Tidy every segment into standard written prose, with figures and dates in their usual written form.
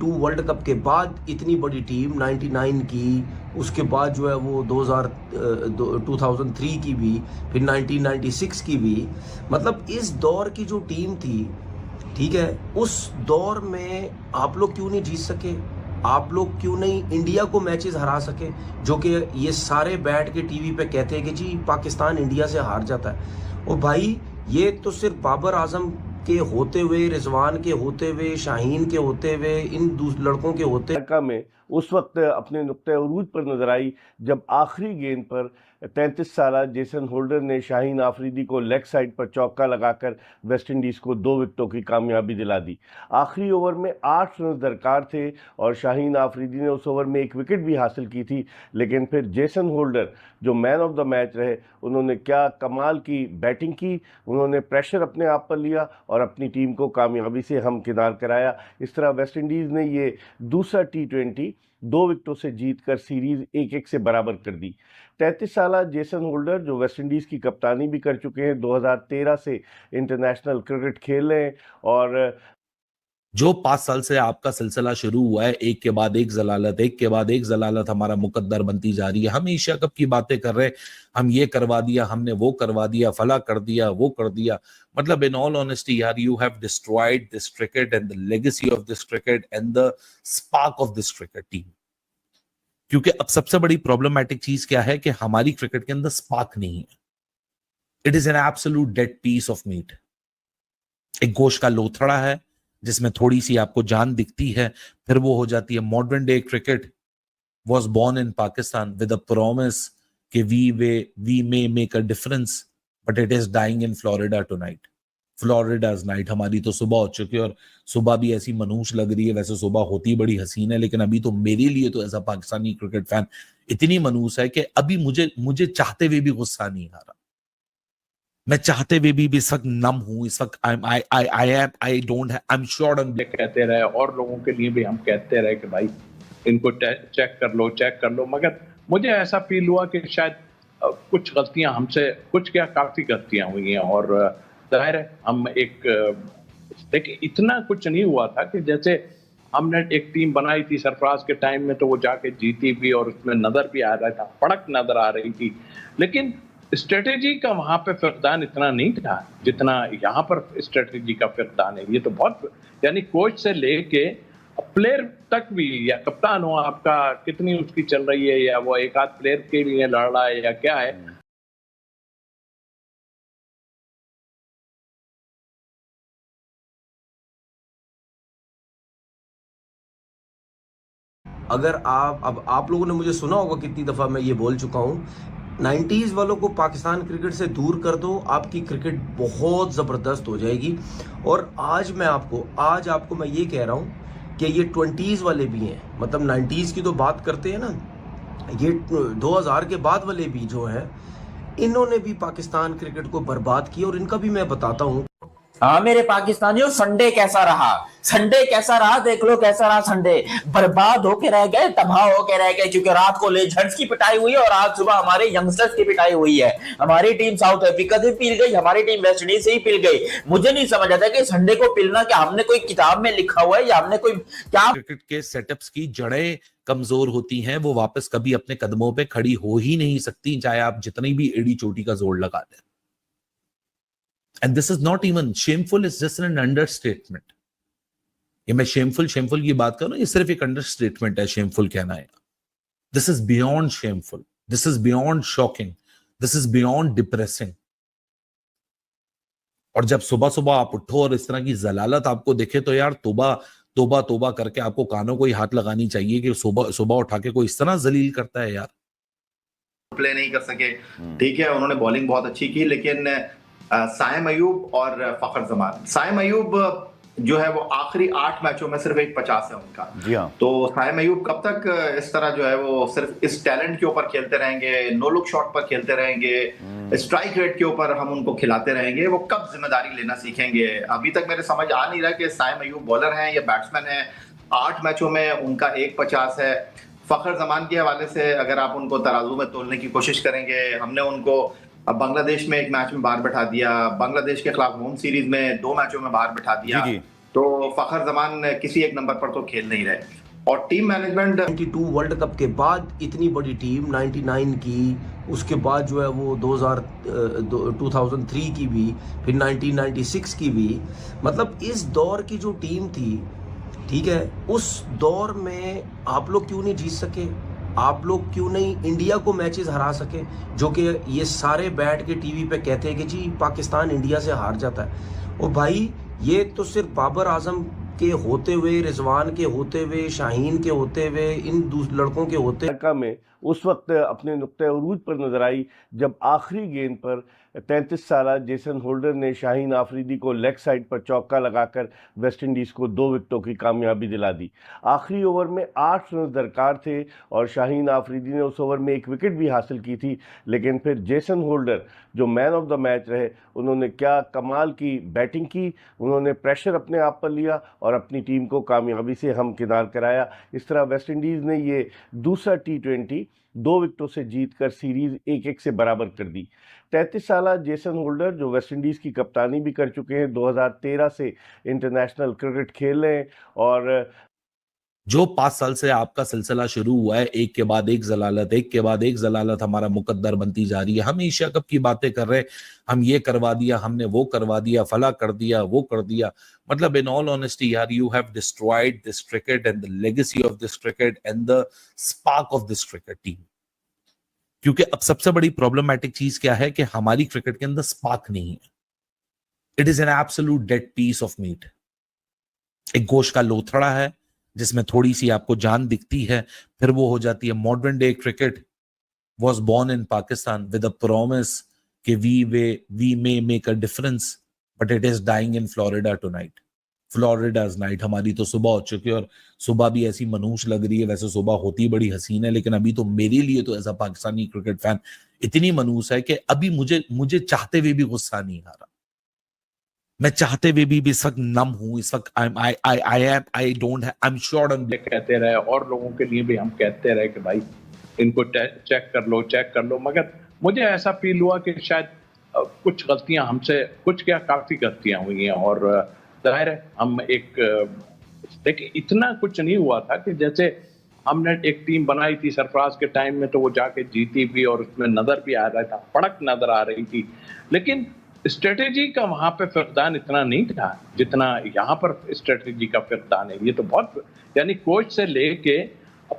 92 world cup के बाद इतनी बड़ी टीम 99 की, उसके बाद जो है वो 2003 की भी, फिर 1996 की भी, मतलब इस दौर की जो टीम थी, ठीक है, उस दौर में आप लोग क्यों नहीं जीत सके? आप लोग क्यों नहीं इंडिया को मैचेस हरा सके? जो कि ये सारे बैठ के टीवी पे कहते हैं कि जी पाकिस्तान इंडिया से हार जाता है। और भाई ये तो सिर्फ बाबर आजम के होते हुए, रिजवान के होते हुए, शाहीन के होते हुए, इन लड़कों के होते में उस वक्त अपने नुक्ते उरूज पर नजर आई जब आखिरी गेंद पर 33 साला जेसन होल्डर ने शाहीन आफरीदी को लेग साइड पर चौका लगाकर वेस्ट इंडीज़ को 2 विकेटों की कामयाबी दिला दी। आखिरी ओवर में 8 रन दरकार थे और शाहीन आफरीदी ने उस ओवर में 1 विकेट भी हासिल की थी, लेकिन फिर जेसन होल्डर जो मैन ऑफ द मैच रहे, उन्होंने क्या कमाल की बैटिंग की, उन्होंने प्रेशर अपने आप पर लिया और अपनी टीम को कामयाबी से हमकिनार कराया। इस तरह वेस्ट इंडीज़ ने ये दूसरा T20 2 विकेटों से जीतकर सीरीज 1-1 से बराबर कर दी। 33 साला जेसन होल्डर जो वेस्ट इंडीज़ की कप्तानी भी कर चुके हैं, 2013 से इंटरनेशनल क्रिकेट खेल रहे हैं और जो 5 साल से आपका सिलसिला शुरू हुआ है, एक के बाद एक जलालत हमारा मुकद्दर बनती जा रही है। हम एशिया कप की बातें कर रहे हैं, हम ये करवा दिया, हमने वो करवा दिया, फला कर दिया, वो कर दिया। मतलब इन ऑल ऑनेस्टी यार, you have destroyed this cricket and the legacy of this cricket and the spark of this cricket team. क्योंकि अब सबसे बड़ी प्रॉब्लमैटिक चीज क्या है कि हमारी क्रिकेट के अंदर स्पार्क नहीं है। It is an absolute dead piece of meat. एक गोश्त का लोथड़ा है जिसमें थोड़ी सी आपको जान दिखती है, फिर वो हो जाती है। Modern day cricket was born in Pakistan with a promise कि we may make a difference, but it is dying in Florida tonight. Florida's night। हमारी तो सुबह हो चुकी है और सुबह भी ऐसी मनहूस लग रही है। वैसे सुबह होती बड़ी हसीन है, लेकिन अभी तो मेरे लिए तो ऐसा पाकिस्तानी क्रिकेट फैन इतनी मनहूस है कि अभी मुझे चाहते हुए भी गुस्सा नहीं आ रहा। मैं चाहते हुए भी इस वक्त नम हूं। इस वक्त आई एम श्योर कहते रहे और लोगों के लिए भी हम कहते रहे कि भाई इनको चेक कर लो, मगर मुझे ऐसा फील हुआ कि शायद कुछ गलतियां हमसे, कुछ क्या काफी गलतियां हुई हैं। और जाहिर है हम देखिए इतना कुछ नहीं हुआ था कि जैसे हमने एक टीम बनाई थी सरफराज के टाइम में, तो वो जाके जीती भी और उसमें नजर भी आ रहा था, पड़क नजर आ रही थी, लेकिन स्ट्रेटेजी का वहां पे फकदान इतना नहीं था जितना यहाँ पर स्ट्रेटेजी का फकदान है। ये तो बहुत, यानी कोच से लेके प्लेयर तक भी, या कप्तान हो आपका कितनी उसकी चल रही है, या वो एक आध प्लेयर के लिए लड़ रहा है या क्या है। अगर आप लोगों ने मुझे सुना होगा कितनी दफा मैं ये बोल चुका हूं, 90s वालों को पाकिस्तान क्रिकेट से दूर कर दो, आपकी क्रिकेट बहुत ज़बरदस्त हो जाएगी। और आज आपको मैं ये कह रहा हूँ कि ये 20s वाले भी हैं, मतलब 90s की तो बात करते हैं ना, ये 2000 के बाद वाले भी जो हैं, इन्होंने भी पाकिस्तान क्रिकेट को बर्बाद किया। और इनका भी मैं बताता हूँ। हाँ मेरे पाकिस्तानियों, संडे कैसा रहा देख लो कैसा रहा संडे। बर्बाद होके रह गए, तबाह होके रह गए, क्योंकि रात को लेजेंड्स की पिटाई हुई है और आज सुबह हमारे यंगस्टर्स की पिटाई हुई है। हमारी टीम साउथ अफ्रीका से पिल गई, हमारी टीम वेस्ट इंडीज से ही पिल गई। मुझे नहीं समझ आता कि संडे को पिलना क्या हमने कोई किताब में लिखा हुआ है या हमने कोई क्या। क्रिकेट के सेटअप्स की जड़ें कमजोर होती हैं, वो वापस कभी अपने कदमों पे खड़ी हो ही नहीं सकती, चाहे आप जितनी भी एड़ी चोटी का जोर लगा दें। And this is not even shameful, it's just an understatement. ये मैं shameful की बात कर रहा हूं, ये सिर्फ एक अंडरस्टेटमेंट है shameful कहना है। This is beyond shameful, this is beyond shocking, this is beyond depressing। और जब सुबह सुबह आप उठो और इस तरह की जलालत आपको दिखे तो यार तोबा करके आपको कानों को ही हाथ लगानी चाहिए कि सुबह उठा के कोई इस तरह जलील करता है यार। प्ले नहीं कर सके, ठीक है, उन्होंने बॉलिंग बहुत अच्छी की, लेकिन साइम अयूब और फखर जमान, साइम अयूब जो है वो आखिरी 8 मैचों में सिर्फ एक 50 है उनका। जी हाँ। तो साइम अयूब कब तक इस तरह जो है वो सिर्फ इस टैलेंट के ऊपर खेलते रहेंगे, नो लुक शॉट पर खेलते रहेंगे, स्ट्राइक रेट के ऊपर हम उनको खिलाते रहेंगे, वो कब जिम्मेदारी लेना सीखेंगे? अभी तक मेरे समझ आ नहीं रहा कि साइम अयूब बॉलर हैं या बैट्समैन हैं। 8 मैचों में उनका 1.50 है। फखर जमान के हवाले से अगर आप उनको तराजू में तोलने की कोशिश करेंगे, हमने उनको अब बांग्लादेश में एक मैच में बाहर बैठा दिया, बांग्लादेश के खिलाफ होम सीरीज में 2 मैचों में बाहर बैठा दिया। तो फखर जमान किसी एक नंबर पर तो खेल नहीं रहे। और टीम मैनेजमेंट 92 वर्ल्ड कप के बाद इतनी बड़ी टीम 99 की, उसके बाद जो है वो 2003 की भी, फिर 1996 की भी, मतलब इस दौर की जो टीम थी, ठीक है, उस दौर में आप लोग क्यों नहीं जीत सके? आप लोग क्यों नहीं इंडिया को मैचेस हरा सके? जो कि ये सारे बैठ के टीवी पे कहते हैं कि जी पाकिस्तान इंडिया से हार जाता है। और भाई ये तो सिर्फ बाबर आजम के होते हुए, रिजवान के होते हुए, शाहीन के होते हुए, इन लड़कों के होते अमेरिका में उस वक्त अपने नुक्ते उरूज पर नजर आई जब आखिरी गेंद पर 33 साला जेसन होल्डर ने शाहीन आफरीदी को लेग साइड पर चौका लगाकर वेस्टइंडीज़ को 2 विकेटों की कामयाबी दिला दी। आखिरी ओवर में 8 रन दरकार थे और शाहीन आफरीदी ने उस ओवर में 1 विकेट भी हासिल की थी, लेकिन फिर जेसन होल्डर जो मैन ऑफ द मैच रहे, उन्होंने क्या कमाल की बैटिंग की। उन्होंने प्रेशर अपने आप पर लिया और अपनी टीम को कामयाबी से हमकिनार कराया। इस तरह वेस्टइंडीज़ ने ये दूसरा T20 2 विकेटों से जीतकर सीरीज 1-1 से बराबर कर दी। 33 साला जेसन होल्डर जो वेस्टइंडीज़ की कप्तानी भी कर चुके हैं, 2013 से इंटरनेशनल क्रिकेट खेल रहे हैं और जो 5 साल से आपका सिलसिला शुरू हुआ है, एक के बाद एक जलालत हमारा मुकद्दर बनती जा रही है। हम एशिया कप की बातें कर रहे हैं, हम ये करवा दिया, हमने वो करवा दिया, फला कर दिया, वो कर दिया। मतलब इन ऑल ऑनेस्टी यार, you have destroyed this cricket and the legacy of this cricket and the spark of this cricket team. क्योंकि अब सबसे बड़ी प्रॉब्लमैटिक चीज क्या है कि हमारी क्रिकेट के अंदर स्पार्क नहीं है। It is an absolute dead piece of meat. एक गोश्त का लोथड़ा है जिसमें थोड़ी सी आपको जान दिखती है, फिर वो हो जाती है। Modern day cricket was born in Pakistan with a promise कि we may make a difference, but it is dying in Florida tonight. Florida's night। हमारी तो सुबह हो चुकी है और सुबह भी ऐसी मनहूस लग रही है। वैसे सुबह होती बड़ी हसीन है, लेकिन अभी तो मेरे लिए तो ऐसा पाकिस्तानी क्रिकेट फैन इतनी मनहूस है कि अभी मुझे चाहते हुए भी गुस्सा नहीं आ रहा। मैं चाहते हुए भी इस वक्त नम हूं। इस वक्त आई एम श्योर कहते रहे और लोगों के लिए भी हम कहते रहे कि भाई इनको चेक कर लो, मगर मुझे ऐसा फील हुआ कि शायद कुछ गलतियां हमसे, कुछ क्या काफी गलतियां हुई हैं। और जाहिर है हम देखिए इतना कुछ नहीं हुआ था कि जैसे हमने एक टीम बनाई थी सरफराज के टाइम में, तो वो जाके जीती भी और उसमें नजर भी आ रहा था, पड़क नजर आ रही थी, लेकिन स्ट्रेटेजी का वहां पे फकदान इतना नहीं था जितना यहाँ पर स्ट्रेटेजी का फकदान है। ये तो बहुत, यानी कोच से लेके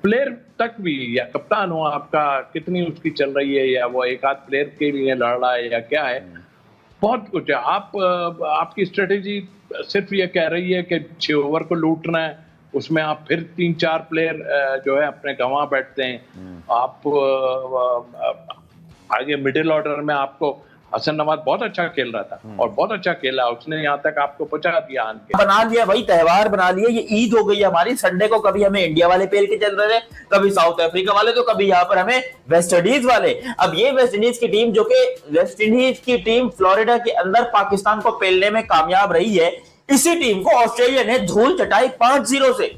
प्लेयर तक भी, या कप्तान हो आपका कितनी उसकी चल रही है, या वो एक आध प्लेयर के लिए लड़ रहा है, या क्या है, बहुत कुछ है। आपकी स्ट्रेटेजी सिर्फ ये कह रही है कि 6 ओवर को लूटना है, उसमें आप फिर 3-4 प्लेयर जो है अपने गंवा बैठते हैं। आप आगे मिडिल ऑर्डर में आपको हसन नवाज बहुत अच्छा खेल रहा था और बहुत अच्छा खेला, उसने यहाँ तक आपको पहुंचा दिया आन के। बना लिया भाई, त्योहार बना लिया। ये ईद हो गई हमारी। संडे को कभी हमें इंडिया वाले पेल के चल रहे थे, कभी साउथ अफ्रीका वाले, तो कभी यहाँ पर हमें वेस्ट इंडीज वाले। अब ये वेस्ट इंडीज की टीम, जो कि वेस्ट इंडीज की टीम फ्लोरिडा के अंदर पाकिस्तान को पेलने में कामयाब रही है, इसी टीम को ऑस्ट्रेलिया ने धूल चटाई 5-0 से।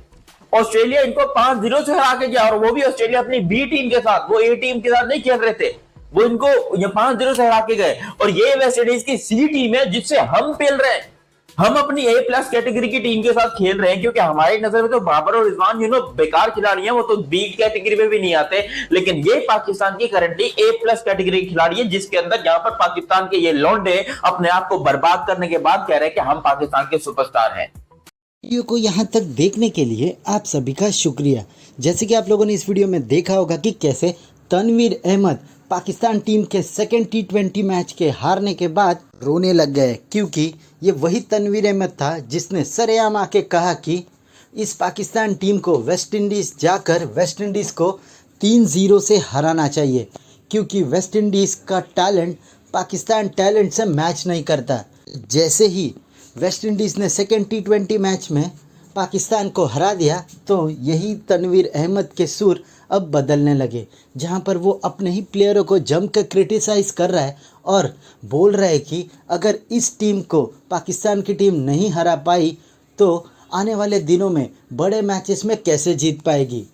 ऑस्ट्रेलिया इनको 5-0 से हरा के गया, और वो भी ऑस्ट्रेलिया अपनी बी टीम के साथ, वो ए टीम के साथ नहीं खेल रहे थे, वो इनको ये 5-0 से हरा के गए। और ये वेस्ट इंडीज की सी टीम है जिससे हम खेल रहे हैं। हम अपनी A+ कैटेगरी की टीम के साथ खेल रहे हैं, क्योंकि हमारी नजर में तो बाबर और रिजवान बेकार खिलाड़ी हैं, वो तो बी कैटेगरी में भी नहीं आते। लेकिन ये पाकिस्तान की करंटली A+ कैटेगरी की खिलाड़ी है, जिसके अंदर यहाँ पर पाकिस्तान के ये लौंडे अपने आप को बर्बाद करने के बाद कह रहे हैं कि हम पाकिस्तान के सुपरस्टार हैं। वीडियो को यहाँ तक देखने के लिए आप सभी का शुक्रिया। जैसे कि आप लोगों ने इस वीडियो में देखा होगा कि कैसे तनवीर अहमद पाकिस्तान टीम के सेकंड T20 मैच के हारने के बाद रोने लग गए, क्योंकि ये वही तनवीर अहमद था जिसने सरेआम आके कहा कि इस पाकिस्तान टीम को वेस्ट इंडीज़ जाकर वेस्ट इंडीज़ को 3-0 से हराना चाहिए, क्योंकि वेस्ट इंडीज़ का टैलेंट पाकिस्तान टैलेंट से मैच नहीं करता। जैसे ही वेस्ट इंडीज़ ने सेकंड T20 मैच में पाकिस्तान को हरा दिया, तो यही तनवीर अहमद के सुर अब बदलने लगे, जहां पर वो अपने ही प्लेयरों को जमकर क्रिटिसाइज़ कर रहा है और बोल रहा है कि अगर इस टीम को पाकिस्तान की टीम नहीं हरा पाई तो आने वाले दिनों में बड़े मैचेस में कैसे जीत पाएगी।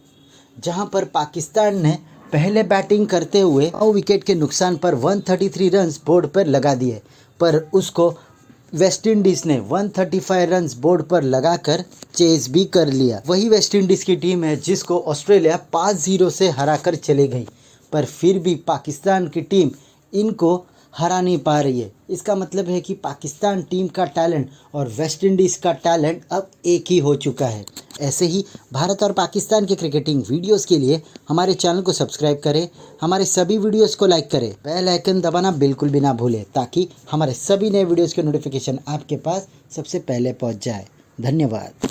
जहां पर पाकिस्तान ने पहले बैटिंग करते हुए 9 विकेट के नुकसान पर 133 रन्स बोर्ड पर लगा दिए, पर उसको वेस्ट इंडीज ने 135 रन्स बोर्ड पर लगाकर चेज भी कर लिया। वही वेस्ट इंडीज की टीम है जिसको ऑस्ट्रेलिया 5-0 से हराकर चली गई, पर फिर भी पाकिस्तान की टीम इनको हरा नहीं पा रही है। इसका मतलब है कि पाकिस्तान टीम का टैलेंट और वेस्ट इंडीज़ का टैलेंट अब एक ही हो चुका है। ऐसे ही भारत और पाकिस्तान के क्रिकेटिंग वीडियोस के लिए हमारे चैनल को सब्सक्राइब करें, हमारे सभी वीडियोस को लाइक करें, बेल आइकन दबाना बिल्कुल भी ना भूलें ताकि हमारे सभी नए वीडियोस के नोटिफिकेशन आपके पास सबसे पहले पहुंच जाए। धन्यवाद।